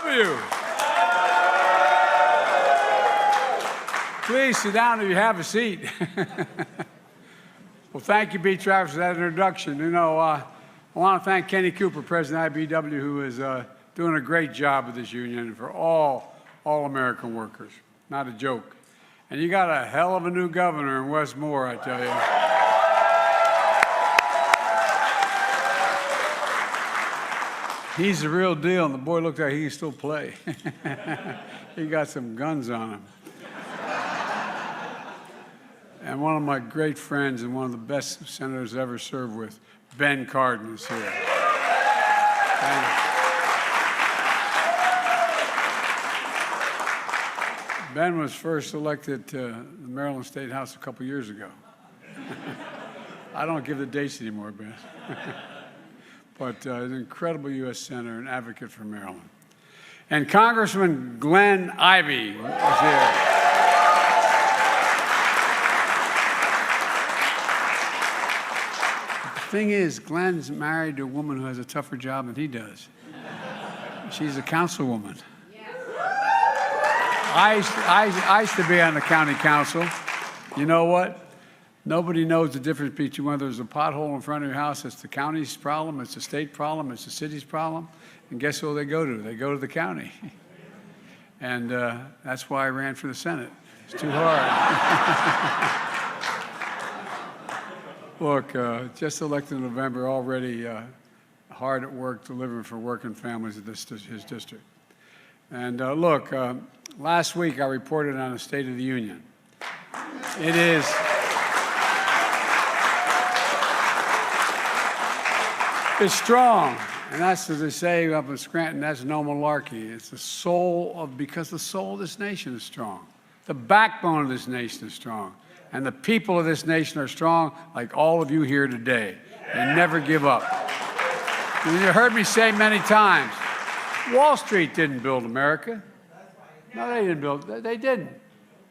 IBW. Please sit down if you have a seat. Well, thank you, B. Travis, for that introduction. You know, I want to thank Kenny Cooper, President of IBW, who is doing a great job with this union for all American workers. Not a joke. And you got a hell of a new governor in Wes Moore, I tell you. He's the real deal, and the boy looks like he can still play. He got some guns on him. And one of my great friends and one of the best senators I ever served with, Ben Cardin, is here. Ben was first elected to the Maryland State House a couple years ago. I don't give the dates anymore, Ben. But an incredible U.S. Senator and advocate for Maryland. And Congressman Glenn Ivey is here. The thing is, Glenn's married to a woman who has a tougher job than he does. She's a councilwoman. I used to be on the county council. You know what? Nobody knows the difference between whether there's a pothole in front of your house. It's the county's problem, it's the state problem, it's the city's problem. And guess who they go to? They go to the county. And that's why I ran for the Senate. It's too hard. Look, just elected in November, already hard at work delivering for working families in his district. And look, last week I reported on the State of the Union. It is... It's strong, and that's, as they say up in Scranton, that's no malarkey. It's the soul of, because the soul of this nation is strong. The backbone of this nation is strong. And the people of this nation are strong, like all of you here today. They never give up. And you heard me say many times, Wall Street didn't build America. No, they didn't build, they didn't.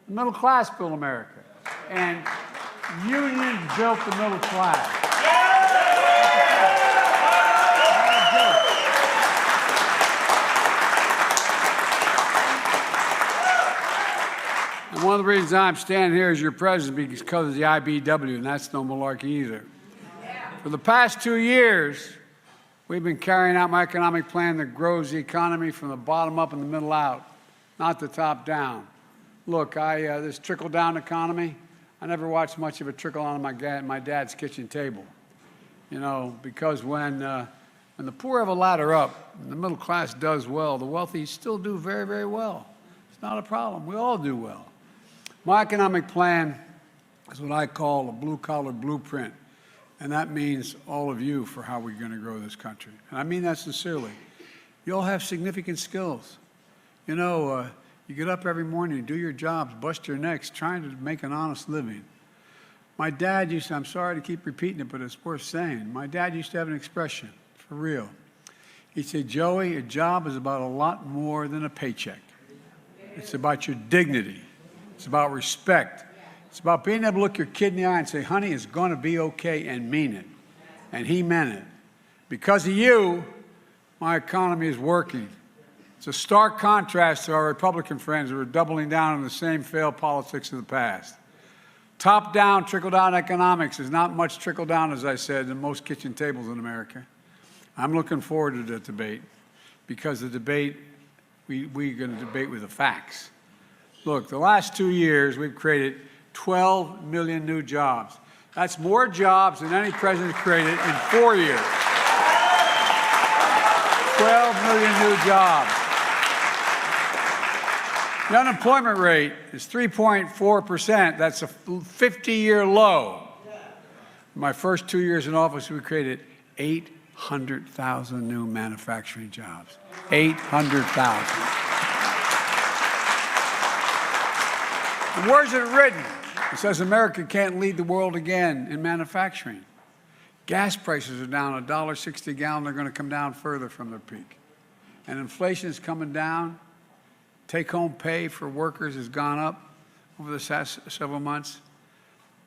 The middle class built America. And unions built the middle class. And one of the reasons I'm standing here as your president is because of the IBW, and that's no malarkey either. For the past 2 years, we've been carrying out my economic plan that grows the economy from the bottom up and the middle out, not the top down. Look, this trickle-down economy, I never watched much of it trickle on my dad's kitchen table. You know, because when the poor have a ladder up and the middle class does well, the wealthy still do very, very well. It's not a problem. We all do well. My economic plan is what I call a blue-collar blueprint, and that means all of you for how we're going to grow this country. And I mean that sincerely. You all have significant skills. You know, you get up every morning, you do your jobs, bust your necks, trying to make an honest living. My dad used to, I'm sorry to keep repeating it, but it's worth saying. My dad used to have an expression, for real. He'd say, Joey, a job is about a lot more than a paycheck. It's about your dignity. It's about respect. It's about being able to look your kid in the eye and say, honey, it's going to be okay, and mean it. And he meant it. Because of you, my economy is working. It's a stark contrast to our Republican friends who are doubling down on the same failed politics of the past. Top-down, trickle-down economics is not much trickle-down, as I said, in most kitchen tables in America. I'm looking forward to the debate because the debate, we're going to debate with the facts. Look, the last 2 years, we've created 12 million new jobs. That's more jobs than any president created in 4 years. 12 million new jobs. The unemployment rate is 3.4%. That's a 50-year low. In my first 2 years in office, we created 800,000 new manufacturing jobs. 800,000. And where's it written? It says America can't lead the world again in manufacturing. Gas prices are down $1.60 a gallon. They're going to come down further from their peak. And inflation is coming down. Take-home pay for workers has gone up over the past several months.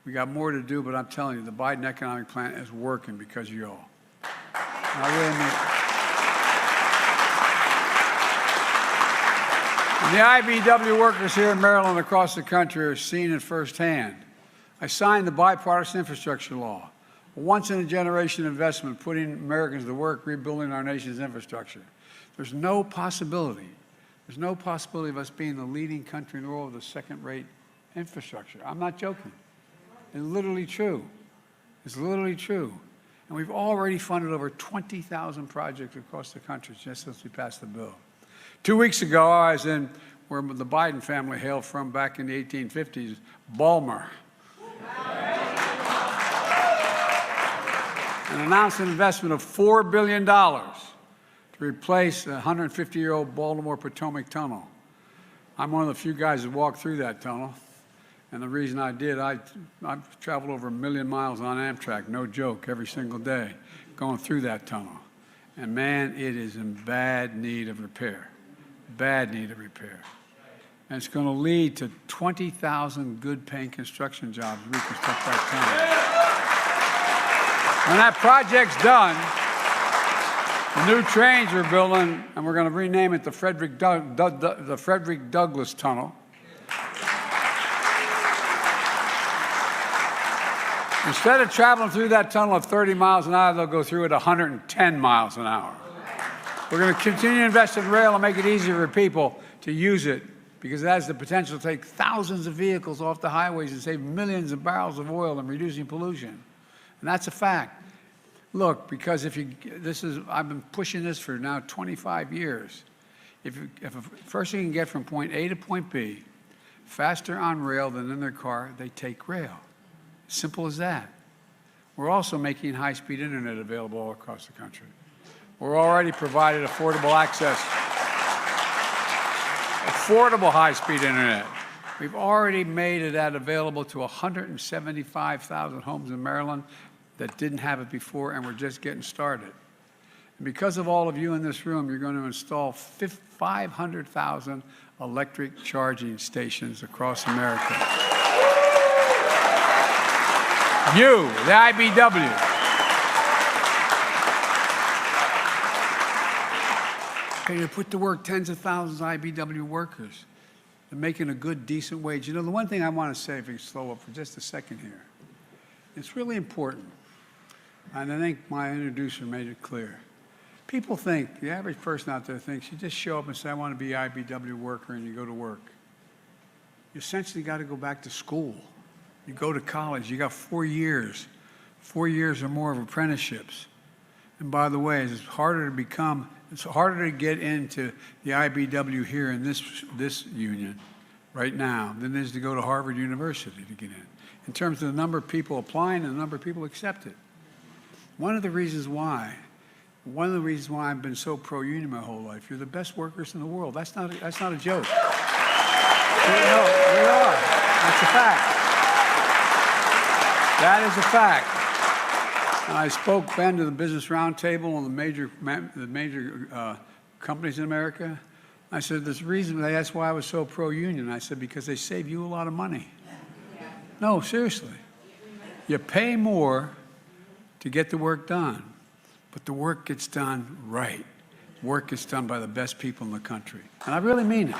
We got more to do, but I'm telling you, the Biden economic plan is working because of you all. I really mean it. And the IBW workers here in Maryland and across the country are seeing it firsthand. I signed the bipartisan infrastructure law, a once-in-a-generation investment putting Americans to work rebuilding our nation's infrastructure. There's no possibility of us being the leading country in the world with a second-rate infrastructure. I'm not joking. It's literally true. It's literally true. And we've already funded over 20,000 projects across the country just since we passed the bill. 2 weeks ago, I was in where the Biden family hailed from back in the 1850s, Balmer, and announced an investment of $4 billion to replace a 150-year-old Baltimore Potomac tunnel. I'm one of the few guys that walked through that tunnel. And the reason I did, I've traveled over 1 million miles on Amtrak, no joke, every single day, going through that tunnel. And man, it is in bad need of repair, bad need of repair. And it's going to lead to 20,000 good-paying construction jobs to reconstruct that tunnel. When that project's done, the new trains we're building, and we're going to rename it the Frederick Douglass Tunnel. Instead of traveling through that tunnel at 30 miles an hour, they'll go through it 110 miles an hour. We're going to continue to invest in rail and make it easier for people to use it because it has the potential to take thousands of vehicles off the highways and save millions of barrels of oil and reducing pollution. And that's a fact. Look, because I've been pushing this for now 25 years. If a person can get from point A to point B faster on rail than in their car, they take rail. Simple as that. We're also making high-speed internet available all across the country. We're already providing affordable access, affordable high-speed internet. We've already made that available to 175,000 homes in Maryland that didn't have it before, and we're just getting started. And because of all of you in this room, you're going to install 500,000 electric charging stations across America. You, the IBW. Okay, you put to work tens of thousands of IBW workers. They're making a good, decent wage. You know, the one thing I want to say, if you slow up for just a second here, it's really important, and I think my introducer made it clear. People think, the average person out there thinks, you just show up and say, I want to be an IBW worker, and you go to work. You essentially got to go back to school. You go to college, you got 4 years or more of apprenticeships. And by the way, it's harder to get into the IBW here in this union right now than it is to go to Harvard University to get in terms of the number of people applying and the number of people accepted. One of the reasons why I've been so pro-union my whole life, you're the best workers in the world. That's not a joke. No, we are. That's a fact. That is a fact. And I spoke, Ben, to the Business Roundtable and the major companies in America. I said, there's a reason. They asked why I was so pro-union. I said, because they save you a lot of money. No, seriously. You pay more to get the work done, but the work gets done right. Work gets done by the best people in the country. And I really mean it.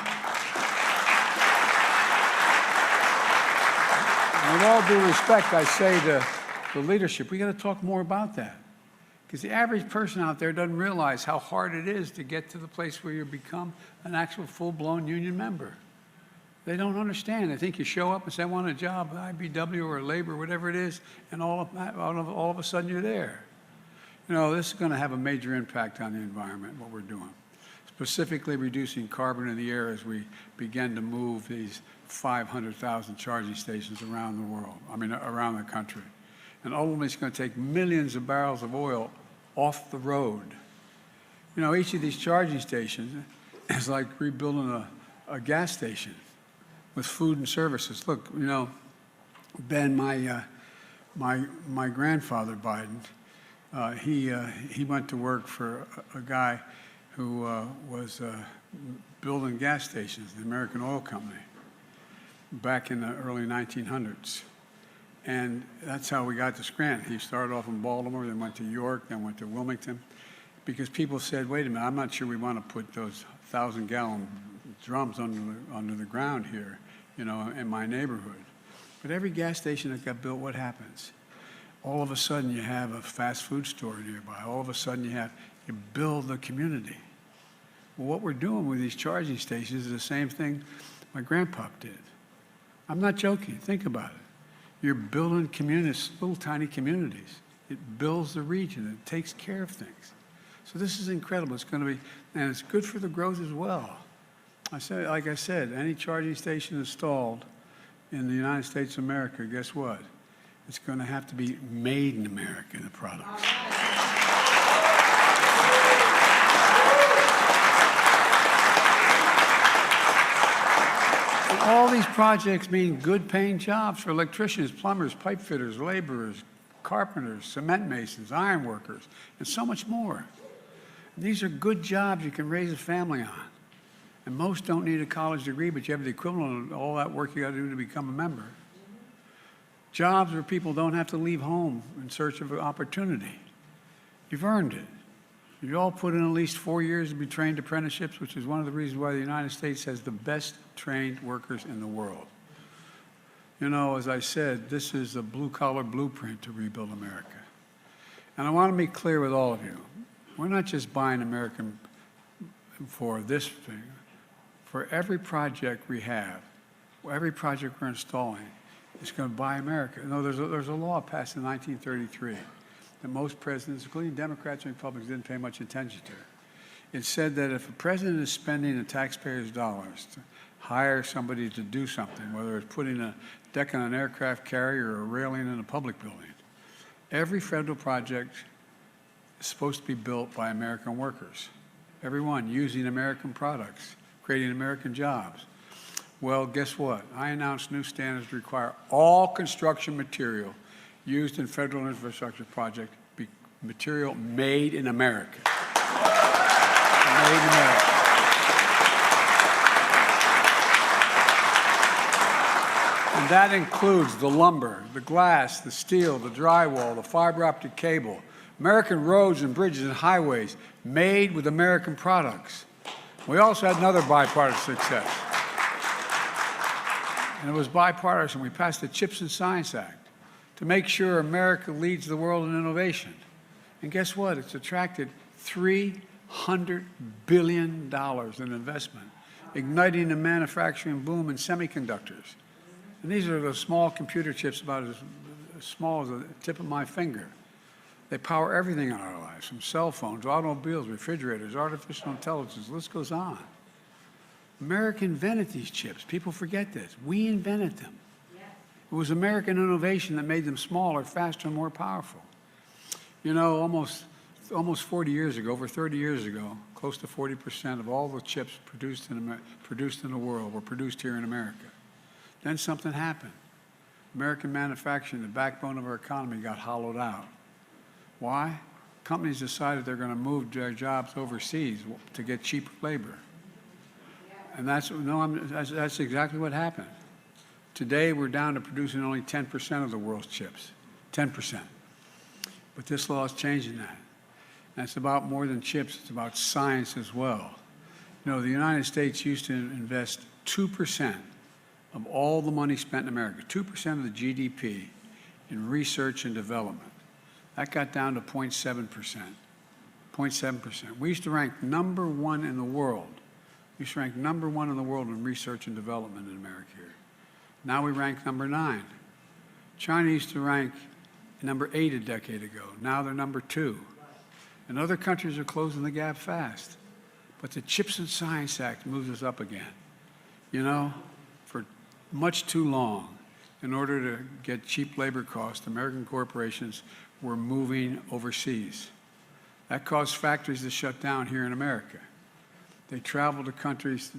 And with all due respect, I say to the leadership, we got to talk more about that. Because the average person out there doesn't realize how hard it is to get to the place where you become an actual full-blown union member. They don't understand. They think you show up and say, I want a job, IBW or labor, whatever it is, and all of a sudden you're there. You know, this is going to have a major impact on the environment, what we're doing. Specifically reducing carbon in the air as we begin to move these 500,000 charging stations around the world, around the country. And ultimately, it's going to take millions of barrels of oil off the road. You know, each of these charging stations is like rebuilding a gas station with food and services. Look, you know, Ben, my grandfather Biden, he went to work for a guy who was building gas stations, the American Oil Company, back in the early 1900s. And that's how we got to Scranton. He started off in Baltimore, then went to York, then went to Wilmington, because people said, wait a minute, I'm not sure we want to put those 1,000-gallon drums under the ground here, you know, in my neighborhood. But every gas station that got built, what happens? All of a sudden you have a fast food store nearby. All of a sudden you build the community. Well, what we're doing with these charging stations is the same thing my grandpa did. I'm not joking. Think about it. You're building communities, little tiny communities. It builds the region. It takes care of things. So this is incredible. It's going to be, and it's good for the growth as well. Like I said, any charging station installed in the United States of America, guess what? It's going to have to be made in America, the products. And all these projects mean good paying jobs for electricians, plumbers, pipe fitters, laborers, carpenters, cement masons, iron workers, and so much more. And these are good jobs you can raise a family on. And most don't need a college degree, but you have the equivalent of all that work you got to do to become a member. Jobs where people don't have to leave home in search of an opportunity. You've earned it. You all put in at least 4 years to be trained apprenticeships, which is one of the reasons why the United States has the best trained workers in the world. You know, as I said, this is a blue-collar blueprint to rebuild America. And I want to be clear with all of you. We're not just buying American for this thing. For every project we have, every project we're installing, it's going to buy America. No, there's a law passed in 1933 that most presidents, including Democrats and Republicans, didn't pay much attention to. It said that if a president is spending the taxpayers' dollars to hire somebody to do something, whether it's putting a deck on an aircraft carrier or a railing in a public building, every federal project is supposed to be built by American workers. Every one using American products, creating American jobs. Well, guess what? I announced new standards to require all construction material used in federal infrastructure projects be material made in America. Made in America. And that includes the lumber, the glass, the steel, the drywall, the fiber optic cable, American roads and bridges and highways made with American products. We also had another bipartisan success. And it was bipartisan. We passed the CHIPS and Science Act to make sure America leads the world in innovation. And guess what? It's attracted $300 billion in investment, igniting the manufacturing boom in semiconductors. And these are the small computer chips about as small as the tip of my finger. They power everything in our lives, from cell phones, automobiles, refrigerators, artificial intelligence, the list goes on. America invented these chips. People forget this. We invented them. Yes. It was American innovation that made them smaller, faster, and more powerful. You know, almost 40 years ago, over 30 years ago, close to 40% of all the chips produced in the world were produced here in America. Then something happened. American manufacturing, the backbone of our economy, got hollowed out. Why? Companies decided they're going to move their jobs overseas to get cheaper labor. And that's exactly what happened. Today, we're down to producing only 10% of the world's chips, 10%. But this law is changing that. And it's about more than chips, it's about science as well. You know, the United States used to invest 2% of all the money spent in America, 2% of the GDP in research and development. That got down to 0.7%. 0.7%. We used to rank #1 in the world. We used to rank #1 in the world in research and development in America here. Now we rank #9. China used to rank #8 a decade ago. Now they're #2. And other countries are closing the gap fast. But the CHIPS and Science Act moves us up again. You know, for much too long, in order to get cheap labor costs, American corporations were moving overseas. That caused factories to shut down here in America. They traveled to countries,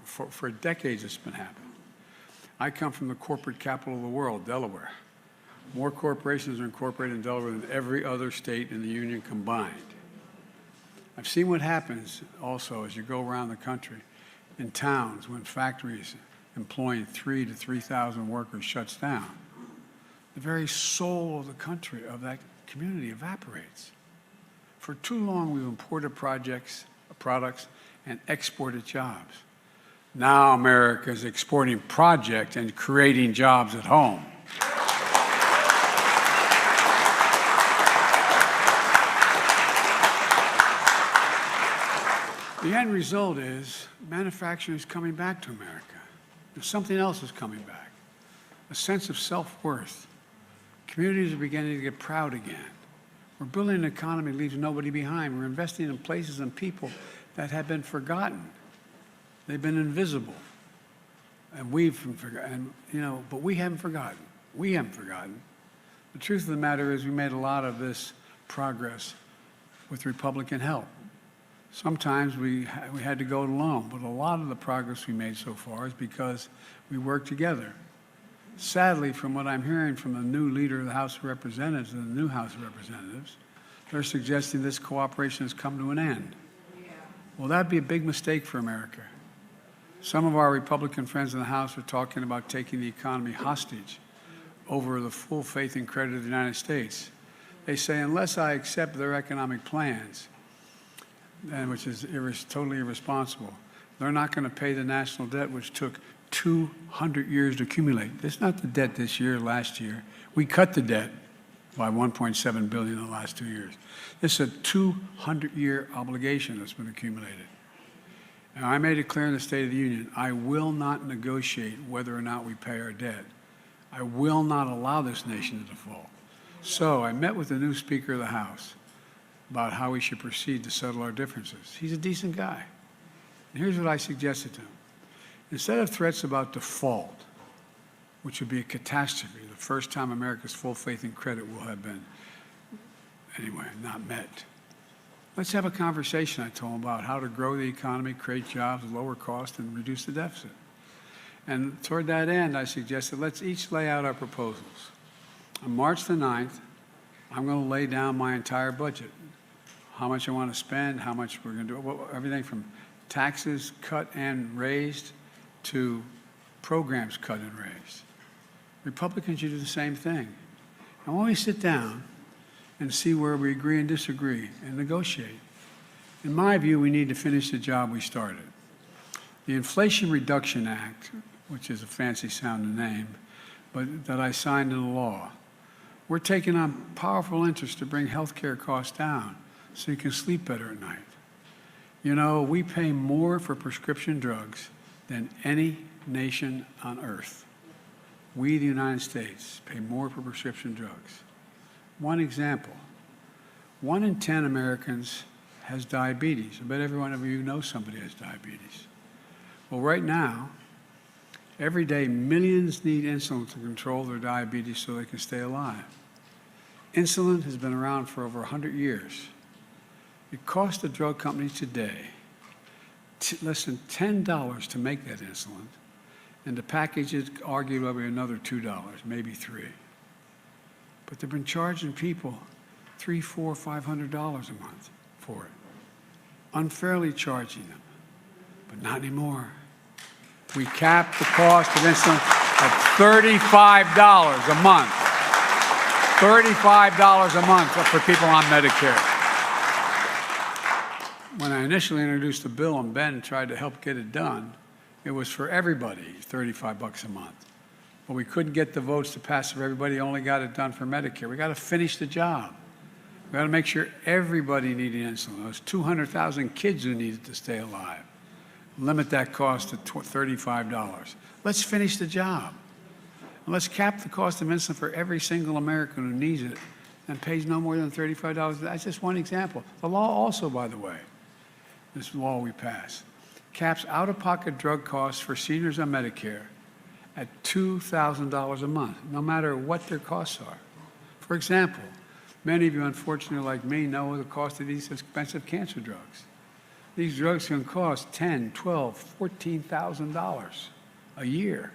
for decades it's been happening. I come from the corporate capital of the world, Delaware. More corporations are incorporated in Delaware than every other state in the union combined. I've seen what happens also as you go around the country in towns when factories employing 3,000 to 3,000 workers shuts down. The very soul of the country, of that community, evaporates. For too long, we've imported products and exported jobs. Now America is exporting projects and creating jobs at home. The end result is manufacturing is coming back to America. And something else is coming back, a sense of self-worth. Communities are beginning to get proud again. We're building an economy that leaves nobody behind. We're investing in places and people that have been forgotten. They've been invisible. And we've forgotten, but we haven't forgotten. We haven't forgotten. The truth of the matter is we made a lot of this progress with Republican help. Sometimes we had to go it alone, but a lot of the progress we made so far is because we worked together. Sadly, from what I'm hearing from the new leader of the House of Representatives and the new House of Representatives, they're suggesting this cooperation has come to an end. Well, that'd be a big mistake for America. Some of our Republican friends in the House are talking about taking the economy hostage over the full faith and credit of the United States. They say, unless I accept their economic plans, which is totally irresponsible, they're not going to pay the national debt, which took 200 years to accumulate. It's not the debt this year, last year. We cut the debt by $1.7 billion in the last 2 years. This is a 200-year obligation that's been accumulated. Now, I made it clear in the State of the Union, I will not negotiate whether or not we pay our debt. I will not allow this nation to default. So I met with the new Speaker of the House about how we should proceed to settle our differences. He's a decent guy. And here's what I suggested to him. Instead of threats about default, which would be a catastrophe, the first time America's full faith and credit will have been, anyway, not met. Let's have a conversation, I told him, about how to grow the economy, create jobs, lower costs, and reduce the deficit. And toward that end, I suggested let's each lay out our proposals. On March the 9th, I'm going to lay down my entire budget, how much I want to spend, how much we're going to do, everything from taxes cut and raised to programs cut and raised. Republicans should do the same thing. And when we sit down and see where we agree and disagree and negotiate, in my view, we need to finish the job we started. The Inflation Reduction Act, which is a fancy sounding name, but that I signed into law, we're taking on powerful interest to bring health care costs down so you can sleep better at night. You know, we pay more for prescription drugs than any nation on earth. We, the United States, pay more for prescription drugs. One example, 1 in 10 Americans has diabetes. I bet every one of you knows somebody has diabetes. Well, right now, every day, millions need insulin to control their diabetes so they can stay alive. Insulin has been around for over 100 years. It costs the drug companies today less than $10 to make that insulin, and to package it, arguably another $2, maybe $3. But they've been charging people $300, $400, $500 a month for it, unfairly charging them. But not anymore. We capped the cost of insulin at $35 a month. $35 a month for people on Medicare. When I initially introduced the bill and Ben tried to help get it done, it was for everybody, $35 a month. But we couldn't get the votes to pass for everybody, only got it done for Medicare. We got to finish the job. We got to make sure everybody needed insulin. Those 200,000 kids who needed to stay alive. Limit that cost to $35. Let's finish the job. And let's cap the cost of insulin for every single American who needs it and pays no more than $35. That's just one example. The law also, by the way, this law we passed, caps out-of-pocket drug costs for seniors on Medicare at $2,000 a month, no matter what their costs are. For example, many of you, unfortunately, like me, know the cost of these expensive cancer drugs. These drugs can cost $10,000, $12,000, $14,000 a year.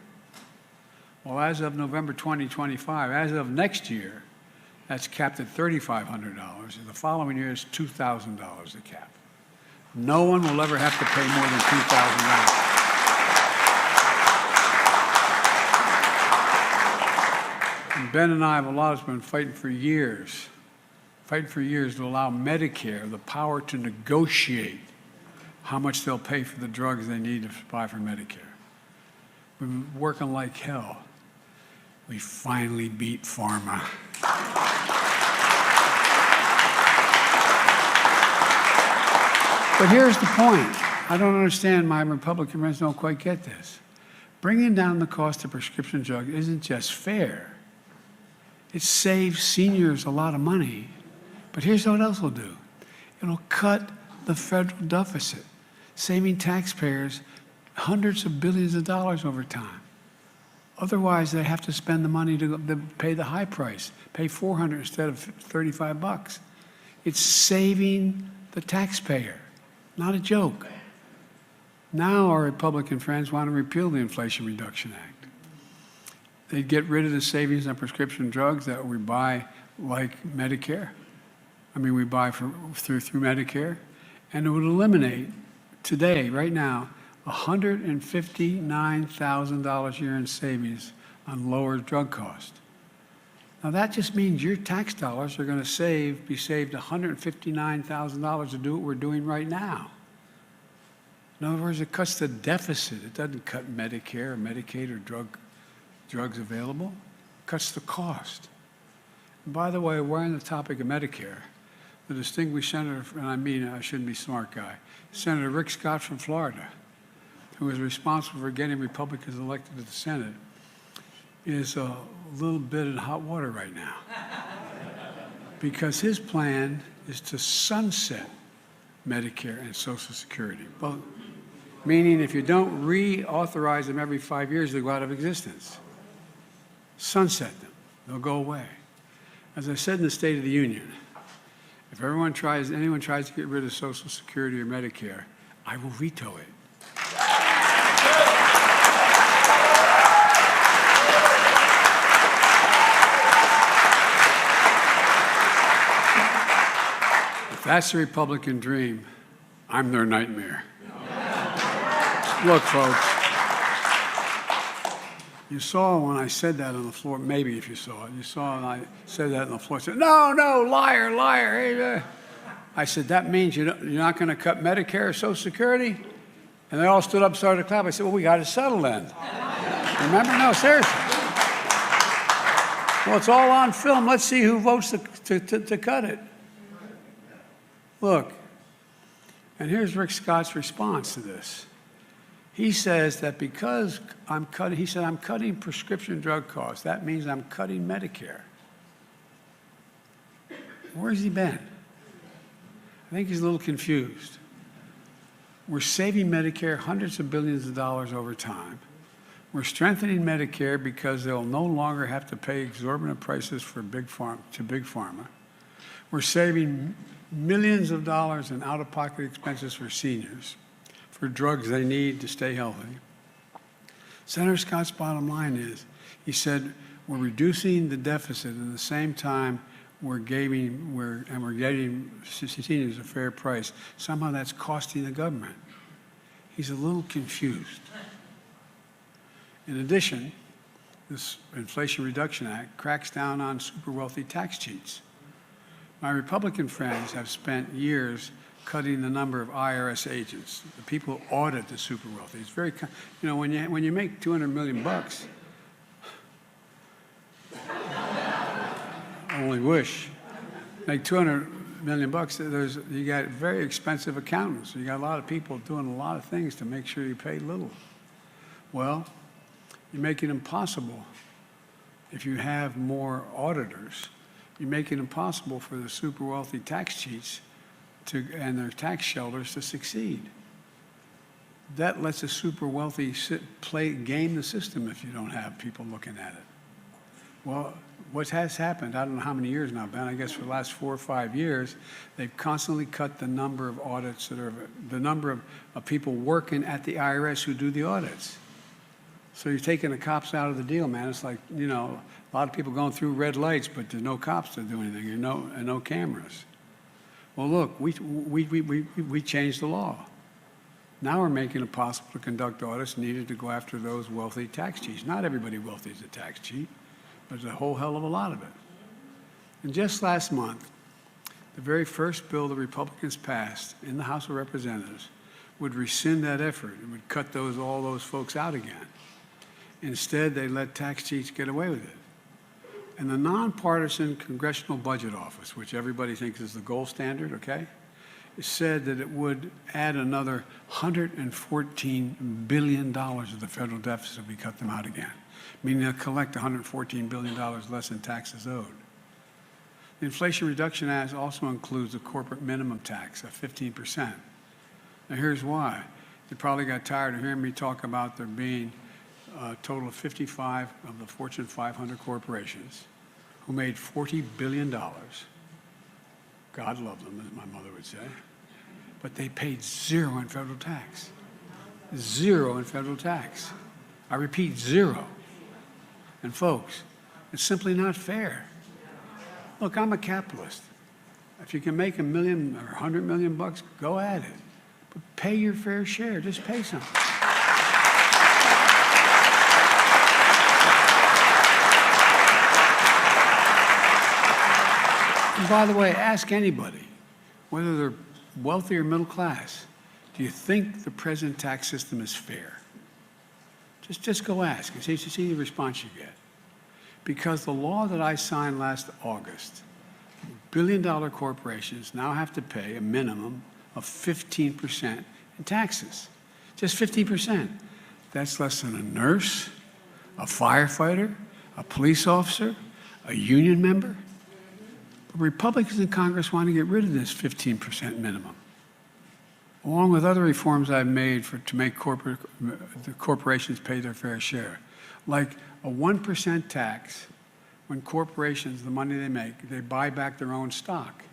Well, as of November 2025, as of next year, that's capped at $3,500, and the following year is $2,000 a cap. No one will ever have to pay more than $2,000. And Ben and I have a lot of been fighting for years to allow Medicare the power to negotiate how much they'll pay for the drugs they need to buy for Medicare. We've been working like hell. We finally beat pharma. But here's the point. I don't understand, my Republican friends don't quite get this. Bringing down the cost of prescription drugs isn't just fair. It saves seniors a lot of money. But here's what else it'll do. It'll cut the federal deficit, saving taxpayers hundreds of billions of dollars over time. Otherwise, they have to spend the money to pay the high price, pay $400 instead of $35. It's saving the taxpayer, not a joke. Now our Republican friends want to repeal the Inflation Reduction Act. They'd get rid of the savings on prescription drugs that we buy like Medicare. We buy through Medicare, and it would eliminate today, right now, $159,000 a year in savings on lower drug cost. Now that just means your tax dollars are going to be saved $159,000 to do what we're doing right now. In other words, it cuts the deficit. It doesn't cut Medicare or Medicaid or drugs available. It cuts the cost. And by the way, we're on the topic of Medicare. The distinguished senator, and I shouldn't be a smart guy, Senator Rick Scott from Florida, who is responsible for getting Republicans elected to the Senate, is a little bit in hot water right now. Because his plan is to sunset Medicare and Social Security. Well, meaning if you don't reauthorize them every 5 years, they go out of existence. Sunset them. They'll go away. As I said in the State of the Union, if anyone tries to get rid of Social Security or Medicare, I will veto it. If that's the Republican dream, I'm their nightmare. Look, folks, you saw when I said that on the floor, maybe if you saw it, you saw when I said that on the floor, said, no, liar, liar. I said, that means you're not going to cut Medicare or Social Security? And they all stood up and started to clap. I said, well, we got to settle then. Remember? No, seriously. Well, it's all on film. Let's see who votes to cut it. Look, and here's Rick Scott's response to this. He says that because I'm cutting prescription drug costs, that means I'm cutting Medicare. Where's he been? I think he's a little confused. We're saving Medicare hundreds of billions of dollars over time. We're strengthening Medicare because they'll no longer have to pay exorbitant prices to big pharma. We're saving millions of dollars in out-of-pocket expenses for seniors, for drugs they need to stay healthy. Senator Scott's bottom line is, he said, we're reducing the deficit at the same time we're getting seniors a fair price. Somehow that's costing the government. He's a little confused. In addition, this Inflation Reduction Act cracks down on super wealthy tax cheats. My Republican friends have spent years cutting the number of IRS agents, the people who audit the super wealthy. It's very, when you make $200 million, I only wish, make $200 million, you got very expensive accountants. You got a lot of people doing a lot of things to make sure you pay little. Well, you make it impossible if you have more auditors. You make it impossible for the super wealthy tax cheats and their tax shelters to succeed. That lets the super wealthy game the system if you don't have people looking at it. Well, what has happened, I don't know how many years now, Ben, I guess for the last 4 or 5 years, they've constantly cut the number of audits the number of people working at the IRS who do the audits. So you're taking the cops out of the deal, man. It's like, a lot of people going through red lights, but there's no cops to do anything, and no cameras. Well, look, we changed the law. Now we're making it possible to conduct audits needed to go after those wealthy tax cheats. Not everybody wealthy is a tax cheat, but there's a whole hell of a lot of it. And just last month, the very first bill the Republicans passed in the House of Representatives would rescind that effort and would cut all those folks out again. Instead, they let tax cheats get away with it. And the nonpartisan Congressional Budget Office, which everybody thinks is the gold standard, okay, said that it would add another $114 billion of the federal deficit if we cut them out again, meaning they'll collect $114 billion less in taxes owed. The Inflation Reduction Act also includes a corporate minimum tax of 15%. Now here's why. They probably got tired of hearing me talk about there being a total of 55 of the Fortune 500 corporations who made $40 billion. God love them, as my mother would say. But they paid zero in federal tax. Zero in federal tax. I repeat, zero. And folks, it's simply not fair. Look, I'm a capitalist. If you can make $1 million or $100 million bucks, go at it. But pay your fair share. Just pay something. And by the way, ask anybody, whether they're wealthy or middle class, do you think the present tax system is fair? Just go ask and see the response you get. Because the law that I signed last August, billion-dollar corporations now have to pay a minimum of 15% in taxes. Just 15%. That's less than a nurse, a firefighter, a police officer, a union member. But Republicans in Congress want to get rid of this 15% minimum, along with other reforms I've made to make the corporations pay their fair share, like a 1% tax when corporations, the money they make, they buy back their own stock,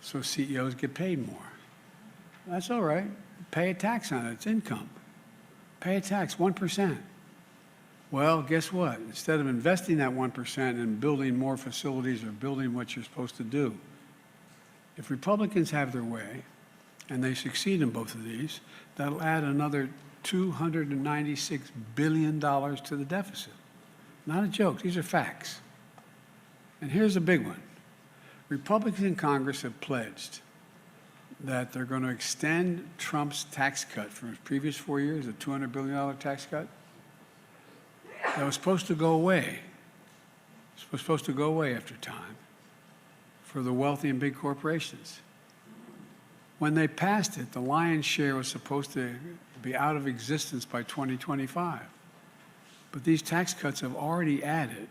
so CEOs get paid more. That's all right. Pay a tax on it. It's income. Pay a tax, 1%. Well, guess what? Instead of investing that 1% in building more facilities or building what you're supposed to do, if Republicans have their way, and they succeed in both of these, that'll add another $296 billion to the deficit. Not a joke. These are facts. And here's a big one. Republicans in Congress have pledged that they're going to extend Trump's tax cut from his previous 4 years, a $200 billion tax cut, that was supposed to go away. It was supposed to go away after time for the wealthy and big corporations. When they passed it, the lion's share was supposed to be out of existence by 2025. But these tax cuts have already added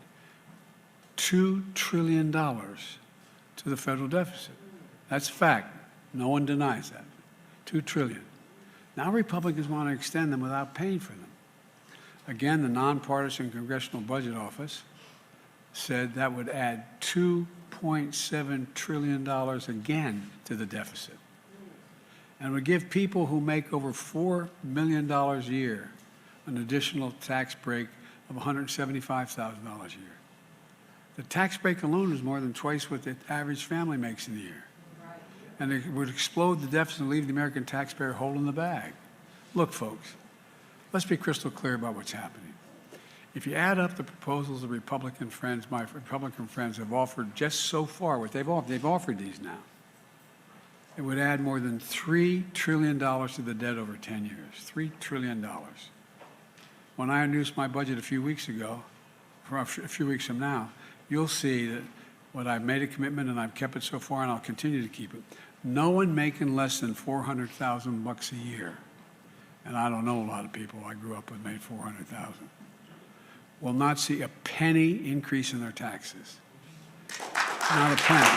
$2 trillion to the federal deficit. That's a fact. No one denies that. $2 trillion. Now Republicans want to extend them without paying for them. Again, the nonpartisan Congressional Budget Office said that would add $2.7 trillion again to the deficit. And would give people who make over $4 million a year an additional tax break of $175,000 a year. The tax break alone is more than twice what the average family makes in a year. And it would explode the deficit and leave the American taxpayer holding the bag. Look, folks, let's be crystal clear about what's happening. If you add up the proposals of Republican friends, my Republican friends have offered just so far, what they've offered these now, it would add more than $3 trillion to the debt over 10 years. $3 trillion. When I introduced my budget a few weeks ago, or a few weeks from now, you'll see that what I've made a commitment and I've kept it so far and I'll continue to keep it. No one making less than $400,000 a year, and I don't know a lot of people I grew up with made $400,000, will not see a penny increase in their taxes. Not a penny.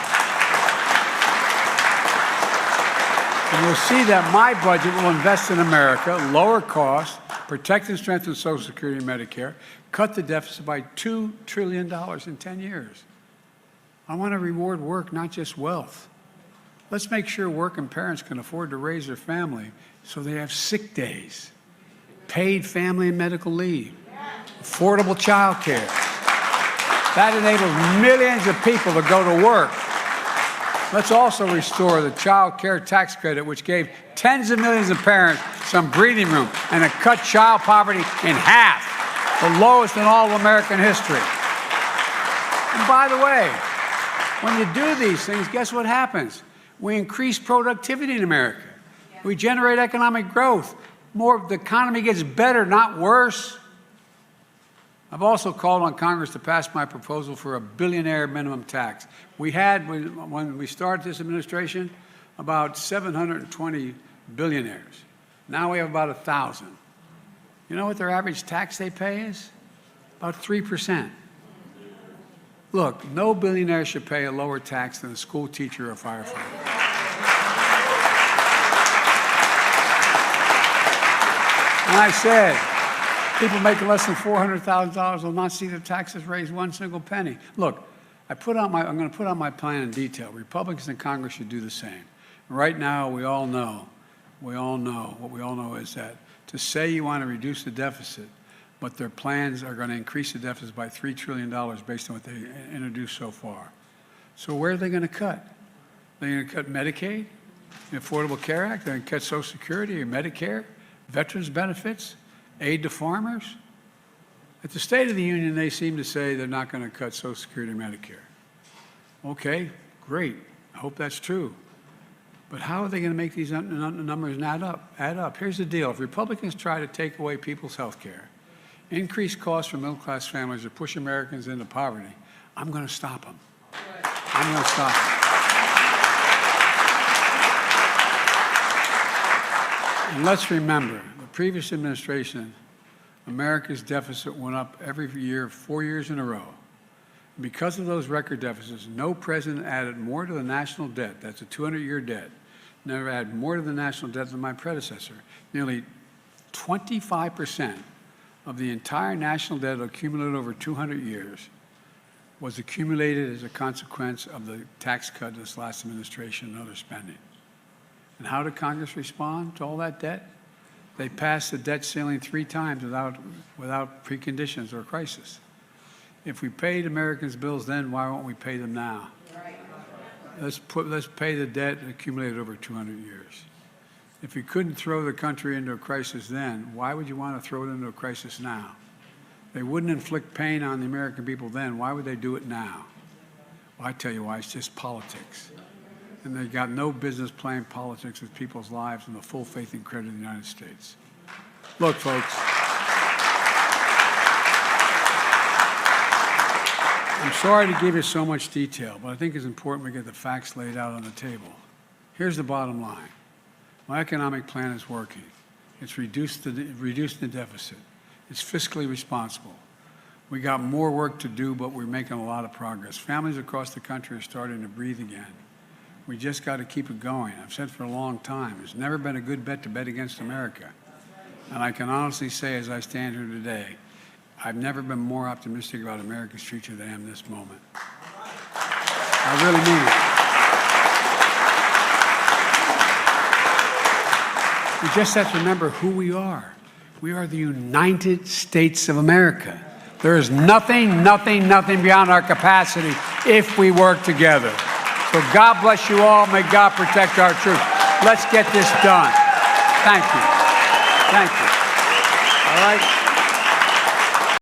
And you'll see that my budget will invest in America, lower costs, protect and strengthen Social Security and Medicare, cut the deficit by $2 trillion in 10 years. I want to reward work, not just wealth. Let's make sure working parents can afford to raise their family so they have sick days, paid family and medical leave, affordable child care. That enables millions of people to go to work. Let's also restore the child care tax credit, which gave tens of millions of parents some breathing room and it cut child poverty in half, the lowest in all of American history. And by the way, when you do these things, guess what happens? We increase productivity in America. We generate economic growth. The economy gets better, not worse. I've also called on Congress to pass my proposal for a billionaire minimum tax. We had, when we started this administration, about 720 billionaires. Now we have about 1,000. You know what their average tax they pay is? About 3%. Look, no billionaire should pay a lower tax than a school teacher or a firefighter. And I said, people making less than $400,000 will not see their taxes raise one single penny. Look, I'm going to put on my plan in detail. Republicans in Congress should do the same. Right now, what we all know is that to say you want to reduce the deficit, but their plans are going to increase the deficit by $3 trillion based on what they introduced so far. So where are they going to cut? They're going to cut Medicaid, the Affordable Care Act, they're going to cut Social Security or Medicare, veterans benefits, aid to farmers. At the State of the Union, they seem to say they're not going to cut Social Security or Medicare. Okay, great. I hope that's true. But how are they going to make these numbers add up? Here's the deal. If Republicans try to take away people's health care, increase costs for middle-class families, or push Americans into poverty, I'm going to stop them. I'm going to stop them. And let's remember, the previous administration, America's deficit went up every year, 4 years in a row. Because of those record deficits, no president added more to the national debt, that's a 200-year debt, never added more to the national debt than my predecessor. Nearly 25% of the entire national debt accumulated over 200 years was accumulated as a consequence of the tax cut of this last administration and other spending. And how did Congress respond to all that debt? They passed the debt ceiling 3 times without preconditions or crisis. If we paid Americans' bills then, why won't we pay them now? Let's pay the debt accumulated over 200 years. If we couldn't throw the country into a crisis then, why would you want to throw it into a crisis now? They wouldn't inflict pain on the American people then. Why would they do it now? Well, I tell you why. It's just politics. And they've got no business playing politics with people's lives and the full faith and credit of the United States. Look, folks, I'm sorry to give you so much detail, but I think it's important we get the facts laid out on the table. Here's the bottom line. My economic plan is working. It's reduced the deficit. It's fiscally responsible. We got more work to do, but we're making a lot of progress. Families across the country are starting to breathe again. We just got to keep it going. I've said for a long time, it's never been a good bet to bet against America. And I can honestly say, as I stand here today, I've never been more optimistic about America's future than I am this moment. I really mean it. We just have to remember who we are. We are the United States of America. There is nothing beyond our capacity if we work together. So God bless you all. May God protect our troops. Let's get this done. Thank you. Thank you. All right.